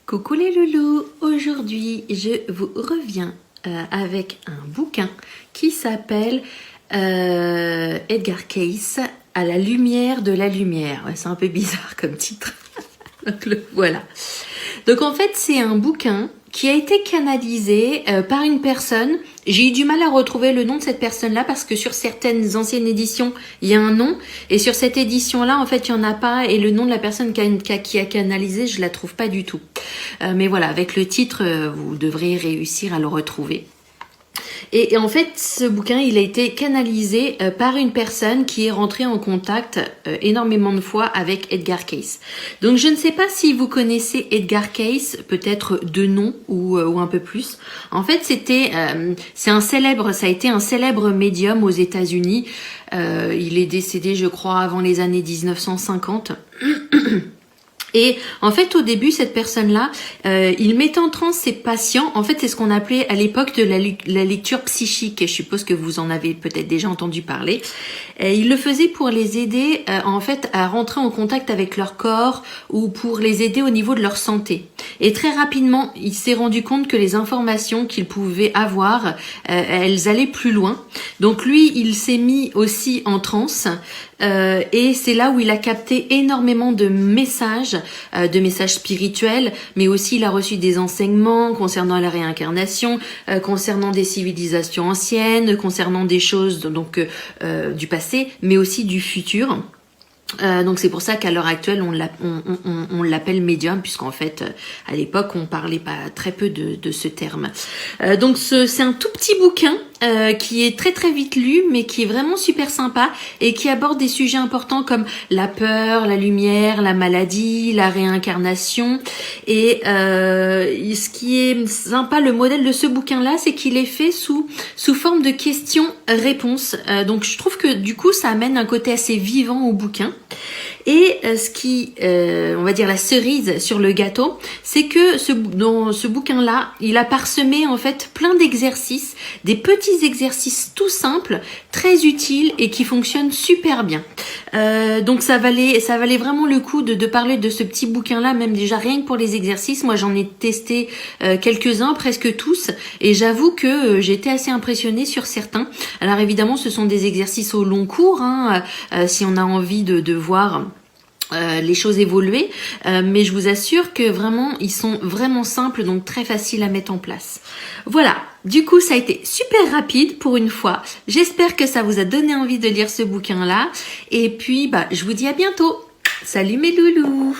Coucou les loulous, aujourd'hui je vous reviens avec un bouquin qui s'appelle Edgar Cayce, À la lumière de la lumière. Ouais, c'est un peu bizarre comme titre. Voilà. Donc en fait c'est un bouquin qui a été canalisé par une personne. J'ai eu du mal à retrouver le nom de cette personne-là parce que sur certaines anciennes éditions, il y a un nom. Et sur cette édition-là, en fait, il n'y en a pas. Et le nom de la personne qui a canalisé, je ne la trouve pas du tout. Mais voilà, avec le titre, vous devrez réussir à le retrouver. Et en fait, ce bouquin, il a été canalisé par une personne qui est rentrée en contact énormément de fois avec Edgar Cayce. Donc, je ne sais pas si vous connaissez Edgar Cayce, peut-être de nom ou un peu plus. En fait, ça a été un célèbre médium aux États-Unis. Il est décédé, je crois, avant les années 1950. Et en fait, au début, cette personne-là, il mettait en transe ses patients. En fait, c'est ce qu'on appelait à l'époque de la lecture psychique. Je suppose que vous en avez peut-être déjà entendu parler. Il le faisait pour les aider, en fait, à rentrer en contact avec leur corps ou pour les aider au niveau de leur santé. Et très rapidement, il s'est rendu compte que les informations qu'il pouvait avoir, elles allaient plus loin. Donc lui, il s'est mis aussi en transe. Et c'est là où il a capté énormément de messages spirituels, mais aussi il a reçu des enseignements concernant la réincarnation, concernant des civilisations anciennes, concernant des choses donc du passé, mais aussi du futur. Donc c'est pour ça qu'à l'heure actuelle on l'appelle médium, puisqu'en fait à l'époque on parlait pas très peu de ce terme. Donc c'est un tout petit bouquin qui est très très vite lu, mais qui est vraiment super sympa et qui aborde des sujets importants comme la peur, la lumière, la maladie, la réincarnation. Et ce qui est sympa, le modèle de ce bouquin là, c'est qu'il est fait sous forme de questions-réponses. Donc je trouve que du coup ça amène un côté assez vivant au bouquin. Et ce qui, on va dire la cerise sur le gâteau, c'est que dans ce bouquin-là, il a parsemé en fait plein d'exercices, des petits exercices tout simples, très utiles et qui fonctionnent super bien. Donc ça valait vraiment le coup de parler de ce petit bouquin-là, même déjà rien que pour les exercices. Moi j'en ai testé quelques-uns, presque tous, et j'avoue que j'étais assez impressionnée sur certains. Alors évidemment ce sont des exercices au long cours, hein, si on a envie de voir les choses évoluer, mais je vous assure que vraiment ils sont vraiment simples, donc très faciles à mettre en place. Voilà, du coup ça a été super rapide pour une fois. J'espère que ça vous a donné envie de lire ce bouquin là, et puis je vous dis à bientôt. Salut mes loulous.